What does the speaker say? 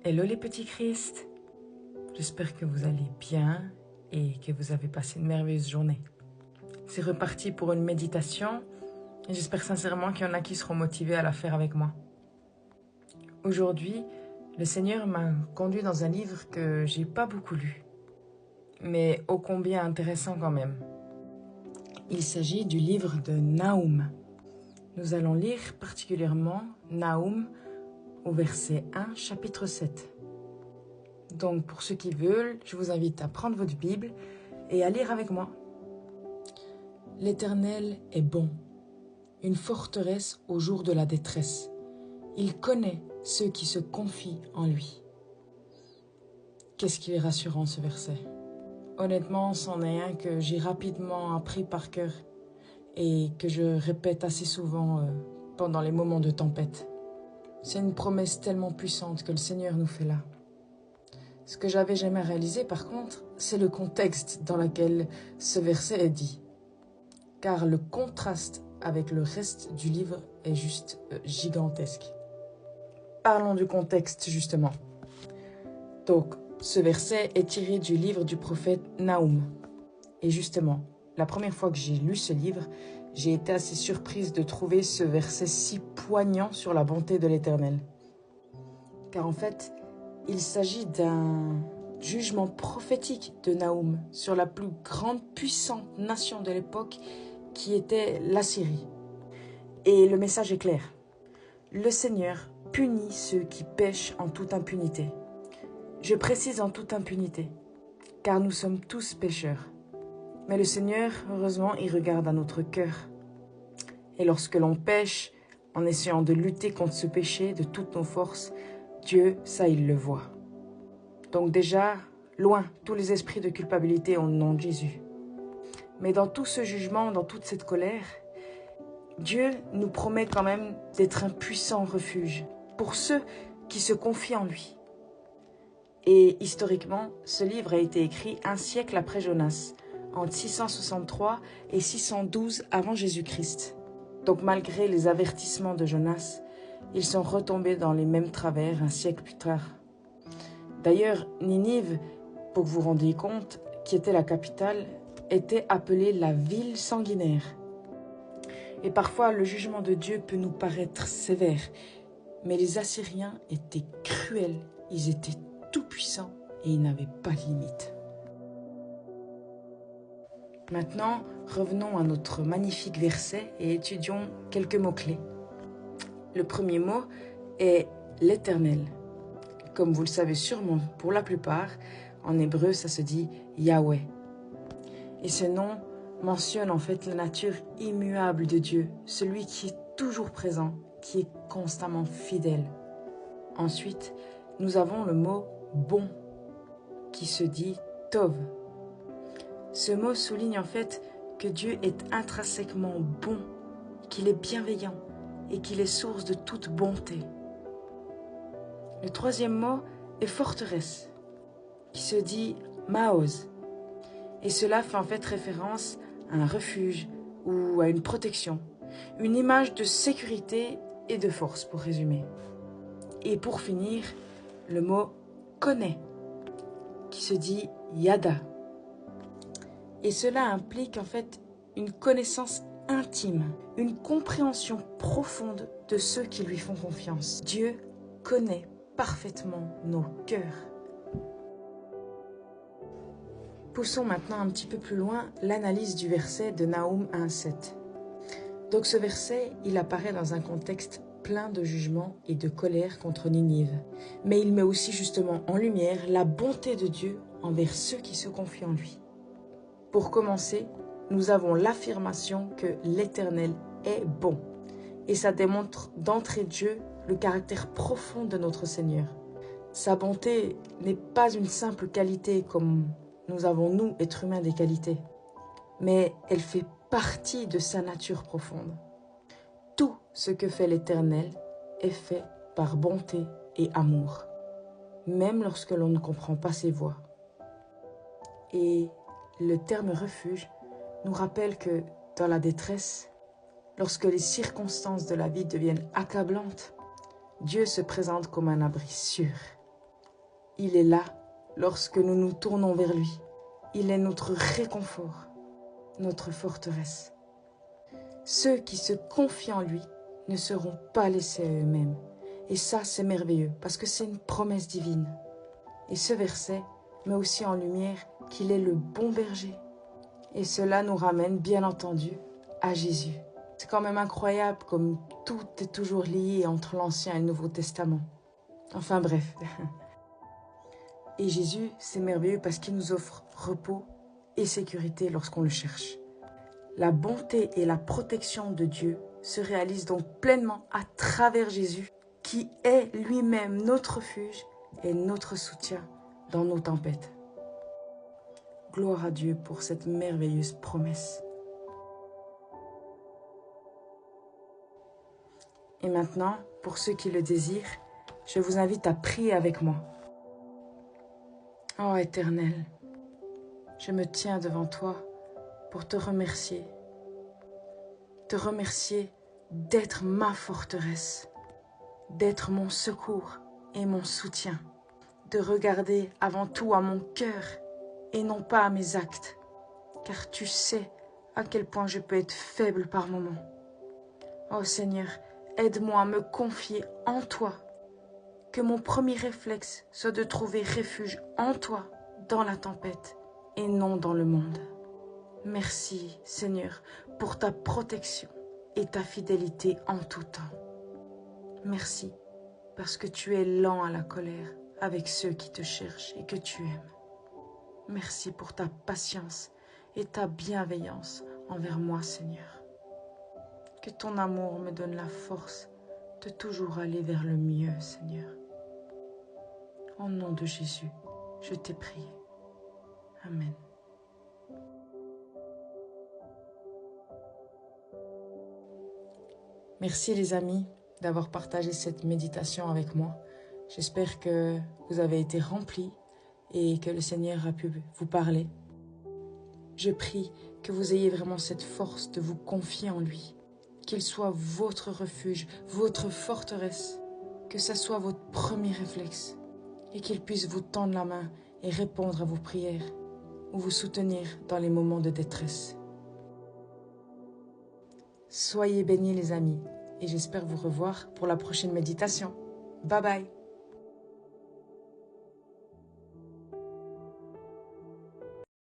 Hello les petits Christ, j'espère que vous allez bien et que vous avez passé une merveilleuse journée. C'est reparti pour une méditation et j'espère sincèrement qu'il y en a qui seront motivés à la faire avec moi. Aujourd'hui, le Seigneur m'a conduit dans un livre que j'ai pas beaucoup lu, mais ô combien intéressant quand même. Il s'agit du livre de Naoum. Nous allons lire particulièrement Naoum au verset 1, chapitre 7. Donc pour ceux qui veulent, je vous invite à prendre votre Bible et à lire avec moi. L'Éternel est bon, une forteresse au jour de la détresse. Il connaît ceux qui se confient en lui. Qu'est-ce qui est rassurant ce verset? Honnêtement, c'en est un que j'ai rapidement appris par cœur et que je répète assez souvent pendant les moments de tempête. C'est une promesse tellement puissante que le Seigneur nous fait là. Ce que j'avais jamais réalisé par contre, c'est le contexte dans lequel ce verset est dit. Car le contraste avec le reste du livre est juste gigantesque. Parlons du contexte justement. Donc, ce verset est tiré du livre du prophète Naoum. Et justement, la première fois que j'ai lu ce livre, j'ai été assez surprise de trouver ce verset si poignant sur la bonté de l'Éternel. Car en fait, il s'agit d'un jugement prophétique de Naoum sur la plus grande puissante nation de l'époque qui était l'Assyrie. Et le message est clair. Le Seigneur punit ceux qui pêchent en toute impunité. Je précise en toute impunité, car nous sommes tous pécheurs. Mais le Seigneur, heureusement, il regarde à notre cœur. Et lorsque l'on pêche, en essayant de lutter contre ce péché de toutes nos forces, Dieu, ça, il le voit. Donc déjà, loin tous les esprits de culpabilité au nom de Jésus. Mais dans tout ce jugement, dans toute cette colère, Dieu nous promet quand même d'être un puissant refuge pour ceux qui se confient en lui. Et historiquement, ce livre a été écrit un siècle après Jonas, entre 663 et 612 avant Jésus-Christ. Donc malgré les avertissements de Jonas, ils sont retombés dans les mêmes travers un siècle plus tard. D'ailleurs, Ninive, pour que vous vous rendiez compte, qui était la capitale, était appelée la ville sanguinaire. Et parfois, le jugement de Dieu peut nous paraître sévère, mais les Assyriens étaient cruels, ils étaient tout-puissants et ils n'avaient pas de limite. Maintenant, revenons à notre magnifique verset et étudions quelques mots-clés. Le premier mot est l'Éternel. Comme vous le savez sûrement pour la plupart, en hébreu ça se dit Yahweh. Et ce nom mentionne en fait la nature immuable de Dieu, celui qui est toujours présent, qui est constamment fidèle. Ensuite, nous avons le mot bon, qui se dit Tov. Ce mot souligne en fait que Dieu est intrinsèquement bon, qu'il est bienveillant et qu'il est source de toute bonté. Le troisième mot est forteresse, qui se dit Maoz. Et cela fait en fait référence à un refuge ou à une protection, une image de sécurité et de force pour résumer. Et pour finir, le mot connaît, qui se dit Yada. Et cela implique en fait une connaissance intime, une compréhension profonde de ceux qui lui font confiance. Dieu connaît parfaitement nos cœurs. Poussons maintenant un petit peu plus loin l'analyse du verset de Naoum 1,7. Donc ce verset, il apparaît dans un contexte plein de jugement et de colère contre Ninive. Mais il met aussi justement en lumière la bonté de Dieu envers ceux qui se confient en lui. Pour commencer, nous avons l'affirmation que l'Éternel est bon. Et ça démontre d'entrée de jeu le caractère profond de notre Seigneur. Sa bonté n'est pas une simple qualité comme nous avons, nous, êtres humains, des qualités. Mais elle fait partie de sa nature profonde. Tout ce que fait l'Éternel est fait par bonté et amour, même lorsque l'on ne comprend pas ses voies. Et le terme refuge nous rappelle que dans la détresse, lorsque les circonstances de la vie deviennent accablantes, Dieu se présente comme un abri sûr. Il est là lorsque nous nous tournons vers lui. Il est notre réconfort, notre forteresse. Ceux qui se confient en lui ne seront pas laissés à eux-mêmes. Et ça, c'est merveilleux, parce que c'est une promesse divine. Et ce verset met aussi en lumière qu'il est le bon berger. Et cela nous ramène, bien entendu, à Jésus. C'est quand même incroyable comme tout est toujours lié entre l'Ancien et le Nouveau Testament. Enfin bref. Et Jésus, c'est merveilleux parce qu'il nous offre repos et sécurité lorsqu'on le cherche. La bonté et la protection de Dieu se réalisent donc pleinement à travers Jésus, qui est lui-même notre refuge et notre soutien dans nos tempêtes. Gloire à Dieu pour cette merveilleuse promesse. Et maintenant, pour ceux qui le désirent, je vous invite à prier avec moi. Ô Éternel, je me tiens devant toi pour te remercier d'être ma forteresse, d'être mon secours et mon soutien, de regarder avant tout à mon cœur et non pas à mes actes, car tu sais à quel point je peux être faible par moments. Ô Seigneur, aide-moi à me confier en toi, que mon premier réflexe soit de trouver refuge en toi dans la tempête et non dans le monde. Merci, Seigneur, pour ta protection et ta fidélité en tout temps. Merci, parce que tu es lent à la colère avec ceux qui te cherchent et que tu aimes. Merci pour ta patience et ta bienveillance envers moi, Seigneur. Que ton amour me donne la force de toujours aller vers le mieux, Seigneur. Au nom de Jésus, je t'ai prié. Amen. Merci les amis d'avoir partagé cette méditation avec moi. J'espère que vous avez été remplis et que le Seigneur a pu vous parler. Je prie que vous ayez vraiment cette force de vous confier en lui, qu'il soit votre refuge, votre forteresse, que ça soit votre premier réflexe et qu'il puisse vous tendre la main et répondre à vos prières ou vous soutenir dans les moments de détresse. Soyez bénis les amis et j'espère vous revoir pour la prochaine méditation. Bye bye.